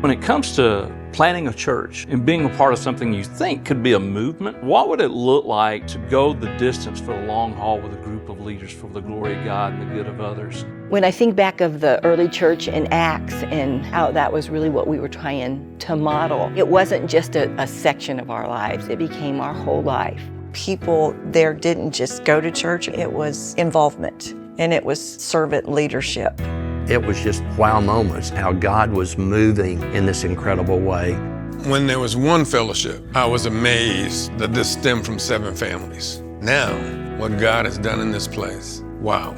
When it comes to planning a church and being a part of something you think could be a movement, what would it look like to go the distance for the long haul with a group of leaders for the glory of God and the good of others? When I think back of the early church in Acts and how that was really what we were trying to model, it wasn't just a section of our lives, it became our whole life. People there didn't just go to church, it was involvement and it was servant leadership. It was just wow moments, how God was moving in this incredible way. When there was one fellowship, I was amazed that this stemmed from 7 families. Now, what God has done in this place, wow.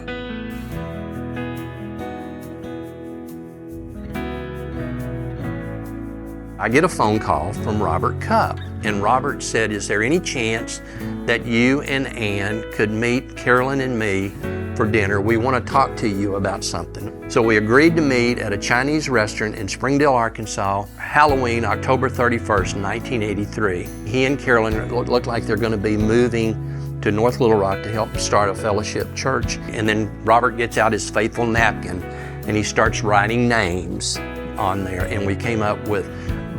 I get a phone call from Robert Cupp, and Robert said, is there any chance that you and Ann could meet Carolyn and me for dinner? We want to talk to you about something. So we agreed to meet at a Chinese restaurant in Springdale, Arkansas, Halloween, October 31st, 1983. He and Carolyn looked like they're going to be moving to North Little Rock to help start a fellowship church. And then Robert gets out his faithful napkin and he starts writing names on there. And we came up with,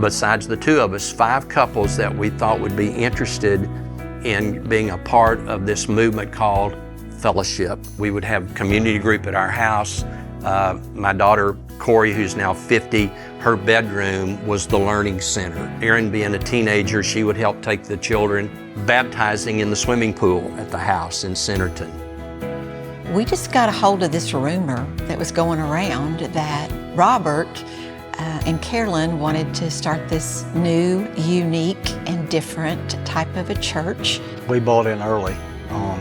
besides the 2 of us, 5 couples that we thought would be interested in being a part of this movement called Fellowship. We would have community group at our house. My daughter, Corey, who's now 50, her bedroom was the learning center. Erin, being a teenager, she would help take the children baptizing in the swimming pool at the house in Centerton. We just got a hold of this rumor that was going around that Robert and Carolyn wanted to start this new, unique, and different type of a church. We bought in early on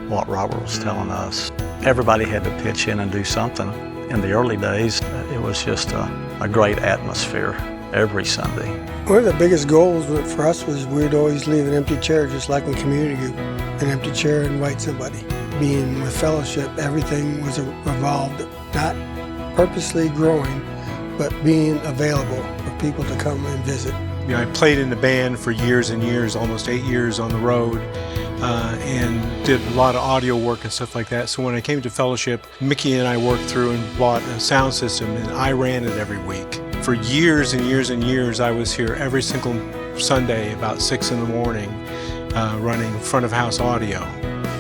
what Robert was telling us. Everybody had to pitch in and do something. In the early days, it was just a great atmosphere every Sunday. One of the biggest goals for us was we'd always leave an empty chair, just like in community group. An empty chair and invite somebody. Being with fellowship, everything was revolved, not purposely growing, but being available for people to come and visit. You know, I played in the band for years and years, almost 8 years on the road, and did a lot of audio work and stuff like that. So when I came to Fellowship, Mickey and I worked through and bought a sound system, and I ran it every week. For years and years and years, I was here every single Sunday about 6 in the morning, running front of house audio.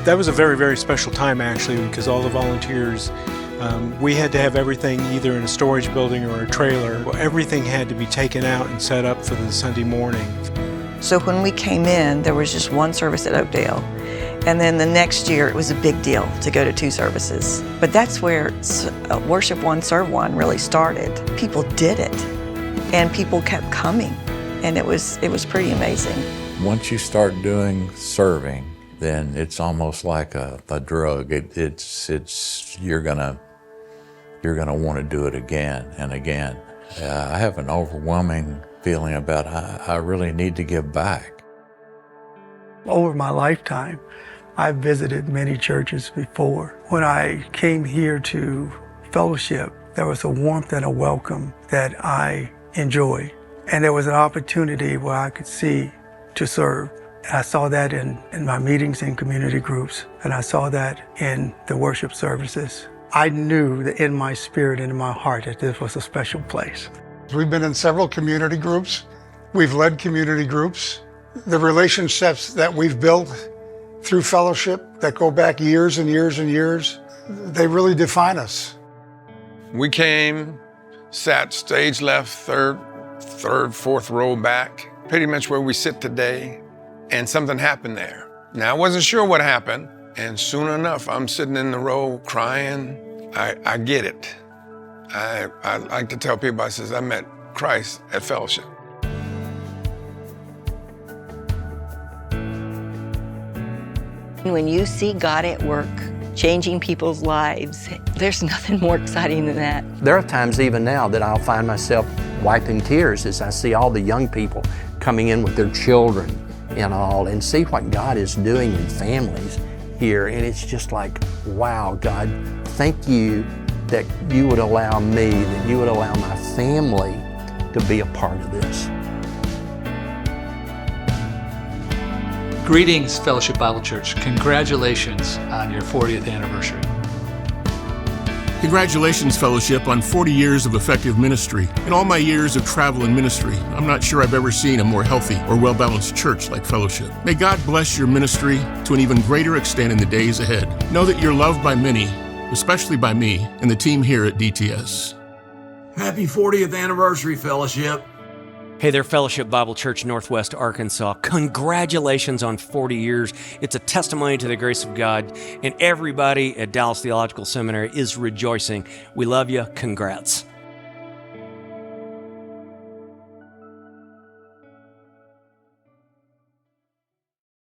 That was a very, very special time actually, because all the volunteers, we had to have everything either in a storage building or a trailer. Everything had to be taken out and set up for the Sunday morning. So when we came in, there was just one service at Oakdale. And then the next year, it was a big deal to go to 2 services. But that's where Worship One, Serve One really started. People did it, and people kept coming, and it was pretty amazing. Once you start doing serving, then it's almost like a drug. You're gonna want to do it again and again. I have an overwhelming feeling about I really need to give back. Over my lifetime, I've visited many churches before. When I came here to Fellowship, there was a warmth and a welcome that I enjoyed. And there was an opportunity where I could see to serve. I saw that in my meetings in community groups, and I saw that in the worship services. I knew that in my spirit and in my heart that this was a special place. We've been in several community groups. We've led community groups. The relationships that we've built through Fellowship that go back years and years and years, they really define us. We came, sat stage left, third, fourth row back, pretty much where we sit today, and something happened there. Now, I wasn't sure what happened, and soon enough, I'm sitting in the row crying. I get it. I like to tell people, I says, I met Christ at Fellowship. When you see God at work, changing people's lives, there's nothing more exciting than that. There are times even now that I'll find myself wiping tears as I see all the young people coming in with their children and all, and see what God is doing in families here. And it's just like, wow, God, thank you that you would allow me, that you would allow my family to be a part of this. Greetings, Fellowship Bible Church. Congratulations on your 40th anniversary. Congratulations, Fellowship, on 40 years of effective ministry. In all my years of travel and ministry, I'm not sure I've ever seen a more healthy or well-balanced church like Fellowship. May God bless your ministry to an even greater extent in the days ahead. Know that you're loved by many, especially by me and the team here at DTS. Happy 40th anniversary, Fellowship. Hey there, Fellowship Bible Church, Northwest Arkansas. Congratulations on 40 years. It's a testimony to the grace of God, and everybody at Dallas Theological Seminary is rejoicing. We love you. Congrats.